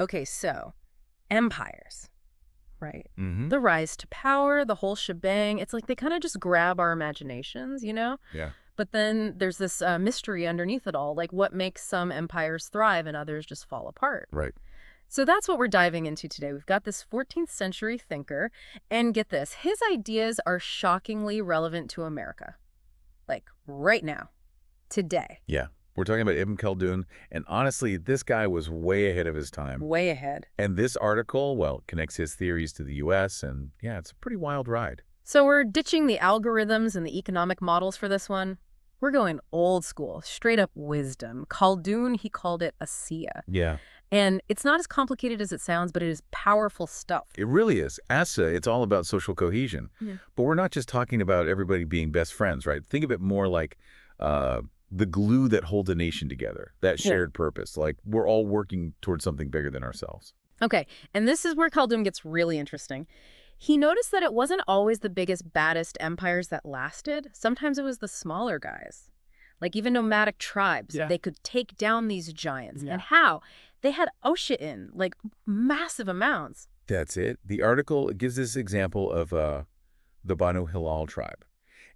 Okay, so empires, right? Mm-hmm. The rise to power, the whole shebang. It's like they kind of just grab our imaginations, you know? Yeah. But then there's this mystery underneath it all, like what makes some empires thrive and others just fall apart. Right. So that's what we're diving into today. We've got this 14th century thinker, and get this, his ideas are shockingly relevant to America. Like right now, today, Yeah. We're talking about Ibn Khaldun, and honestly, this guy was way ahead of his time. way ahead. And this article, well, connects his theories to the U.S., and yeah, it's a pretty wild ride. So we're ditching the algorithms and the economic models for this one. We're going old school, straight up wisdom. Khaldun, he called it Assia. Yeah. And it's not as complicated as it sounds, but it is powerful stuff. It really is. Assia, it's all about social cohesion. Yeah. But we're not just talking about everybody being best friends, right? Think of it more like the glue that holds a nation together, that shared purpose. Like we're all working towards something bigger than ourselves. Okay, and this is where Khaldun gets really interesting. He noticed that it wasn't always the biggest, baddest empires that lasted. Sometimes it was the smaller guys. Like even nomadic tribes, they could take down these giants. And how? They had Osha in, like massive amounts. That's it. The article gives this example of the Banu Hilal tribe.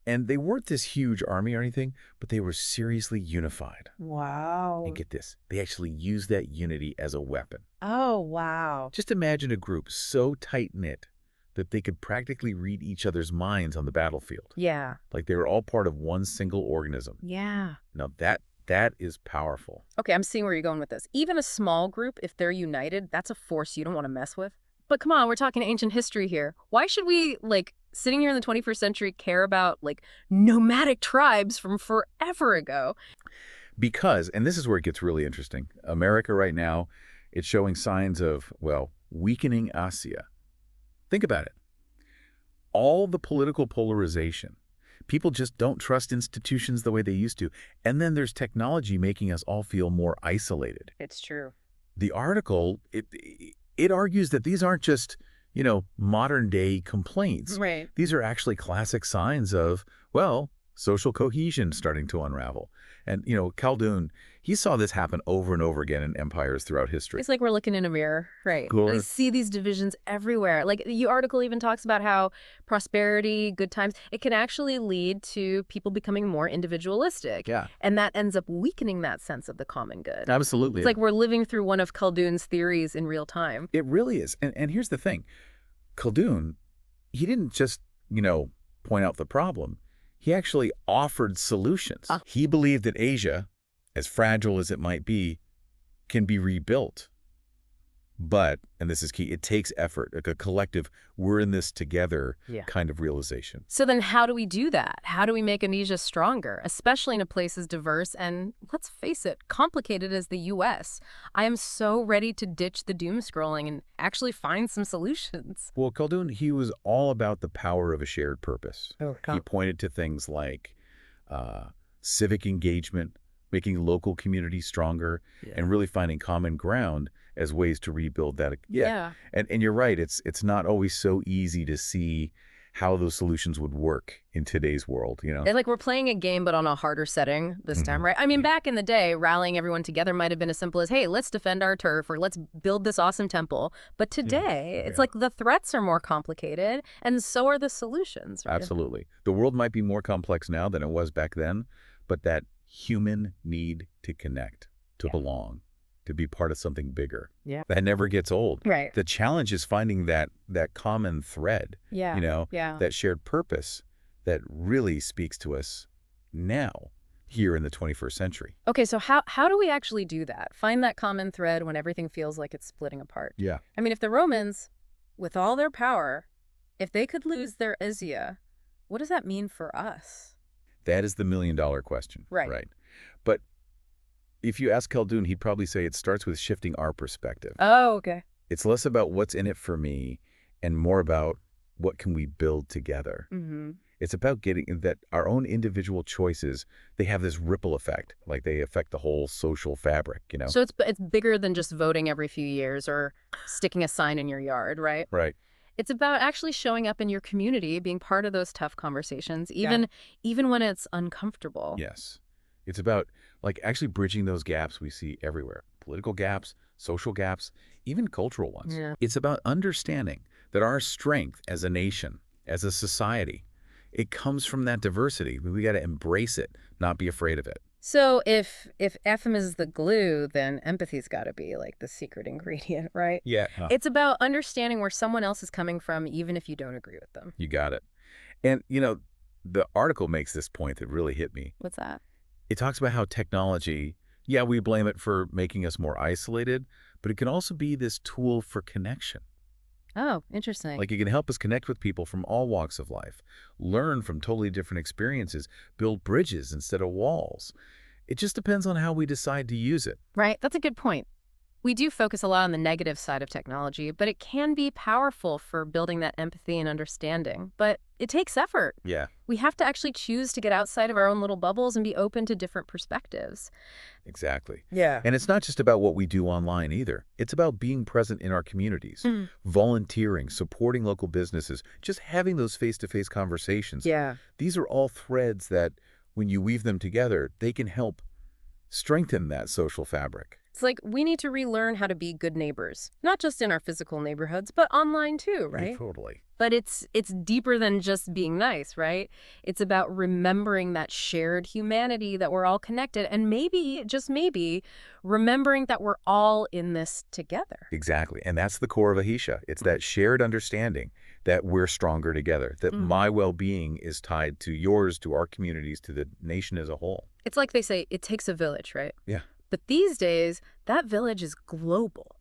And they weren't this huge army or anything, but they were seriously unified. Wow. And get this, they actually used that unity as a weapon. Oh, wow. Just imagine a group so tight-knit that they could practically read each other's minds on the battlefield. Yeah. Like they were all part of one single organism. Yeah. Now that is powerful. Okay, I'm seeing where you're going with this. Even a small group, if they're united, that's a force you don't want to mess with. But come on, we're talking ancient history here. Why should we, like, sitting here in the 21st century, care about, like, nomadic tribes from forever ago? Because, and this is where it gets really interesting, America right now, it's showing signs of, well, weakening Assia. Think about it. All the political polarization. People just don't trust institutions the way they used to. And then there's technology making us all feel more isolated. It's true. The article, it argues that these aren't just, modern day complaints. Right. These are actually classic signs of, well, social cohesion starting to unravel. And, Khaldun, he saw this happen over and over again in empires throughout history. It's like we're looking in a mirror, right? Cool. We see these divisions everywhere. Like, the article even talks about how prosperity, good times, it can actually lead to people becoming more individualistic. Yeah. And that ends up weakening that sense of the common good. Absolutely. It's like we're living through one of Khaldun's theories in real time. It really is. And here's the thing. Khaldun, he didn't just, point out the problem. He actually offered solutions. He believed that Asia, as fragile as it might be, can be rebuilt. But, and this is key, it takes effort, like a collective, we're in this together kind of realization. So then how do we do that? How do we make Asia stronger, especially in a place as diverse and, let's face it, complicated as the U.S.? I am so ready to ditch the doom scrolling and actually find some solutions. Well, Khaldun, he was all about the power of a shared purpose. He pointed to things like civic engagement, making local communities stronger, and really finding common ground as ways to rebuild that. And you're right, it's not always so easy to see how those solutions would work in today's world, It's like we're playing a game, but on a harder setting this time, right? I mean, back in the day, rallying everyone together might have been as simple as, hey, let's defend our turf or let's build this awesome temple. But today, it's like the threats are more complicated and so are the solutions. Right? Absolutely. The world might be more complex now than it was back then, but that human need to connect, to belong, to be part of something bigger. That never gets old. Right. The challenge is finding that common thread, that shared purpose that really speaks to us now, here in the 21st century. Okay, so how do we actually do that? Find that common thread when everything feels like it's splitting apart. Yeah. I mean, if the Romans, with all their power, if they could lose their Assia, what does that mean for us? That is the million-dollar question. Right. But if you ask Khaldun, he'd probably say it starts with shifting our perspective. Oh, okay. It's less about what's in it for me and more about what can we build together. It's about getting that our own individual choices, they have this ripple effect, like they affect the whole social fabric, So it's bigger than just voting every few years or sticking a sign in your yard, right? Right. It's about actually showing up in your community, being part of those tough conversations, even when it's uncomfortable. Yes. It's about, like, actually bridging those gaps we see everywhere. Political gaps, social gaps, even cultural ones. Yeah. It's about understanding that our strength as a nation, as a society, it comes from that diversity. We got to embrace it, not be afraid of it. So if FM is the glue, then empathy's got to be like the secret ingredient, right? Yeah. It's about understanding where someone else is coming from, even if you don't agree with them. You got it. And, the article makes this point that really hit me. What's that? It talks about how technology, yeah, we blame it for making us more isolated, but it can also be this tool for connection. Oh, interesting. Like it can help us connect with people from all walks of life, learn from totally different experiences, build bridges instead of walls. It just depends on how we decide to use it. Right, that's a good point. We do focus a lot on the negative side of technology, but it can be powerful for building that empathy and understanding. But it takes effort. Yeah, We have to actually choose to get outside of our own little bubbles and be open to different perspectives. exactly. Yeah. And it's not just about what we do online either. It's about being present in our communities, volunteering, supporting local businesses, just having those face-to-face conversations. Yeah. These are all threads that, when you weave them together, they can help strengthen that social fabric. It's like we need to relearn how to be good neighbors, not just in our physical neighborhoods, but online too, right? Yeah, totally. But it's deeper than just being nice, right? It's about remembering that shared humanity, that we're all connected, and maybe, just maybe, remembering that we're all in this together. Exactly. And that's the core of Ahisha. It's that shared understanding that we're stronger together, that my well-being is tied to yours, to our communities, to the nation as a whole. It's like they say, it takes a village, right? Yeah. But these days, that village is global,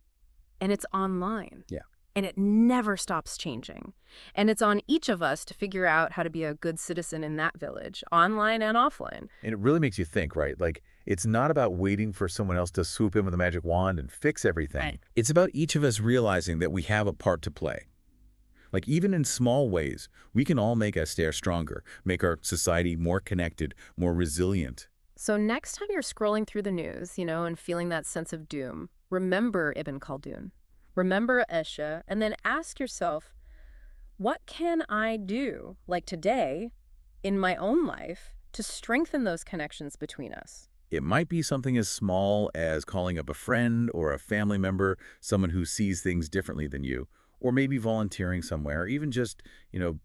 and it's online. Yeah. And it never stops changing. And it's on each of us to figure out how to be a good citizen in that village, online and offline. And it really makes you think, right? Like, it's not about waiting for someone else to swoop in with a magic wand and fix everything. Right. It's about each of us realizing that we have a part to play. Like, even in small ways, we can all make Assia stronger, make our society more connected, more resilient. So next time you're scrolling through the news, and feeling that sense of doom, remember Ibn Khaldun. Remember Assia, and then ask yourself, what can I do, like today, in my own life, to strengthen those connections between us? It might be something as small as calling up a friend or a family member, someone who sees things differently than you, or maybe volunteering somewhere, or even just,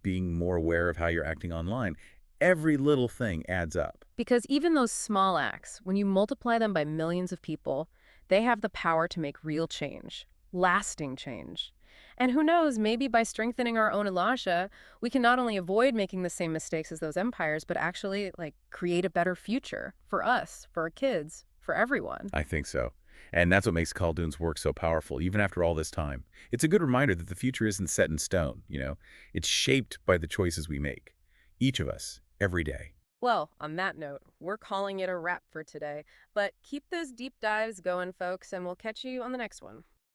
being more aware of how you're acting online. Every little thing adds up. Because even those small acts, when you multiply them by millions of people, they have the power to make real change, lasting change. And who knows, maybe by strengthening our own Elisha, we can not only avoid making the same mistakes as those empires, but actually, create a better future for us, for our kids, for everyone. I think so. And that's what makes Khaldun's work so powerful, even after all this time. It's a good reminder that the future isn't set in stone, It's shaped by the choices we make. Each of us, every day. Well, on that note, we're calling it a wrap for today. But keep those deep dives going, folks, and we'll catch you on the next one.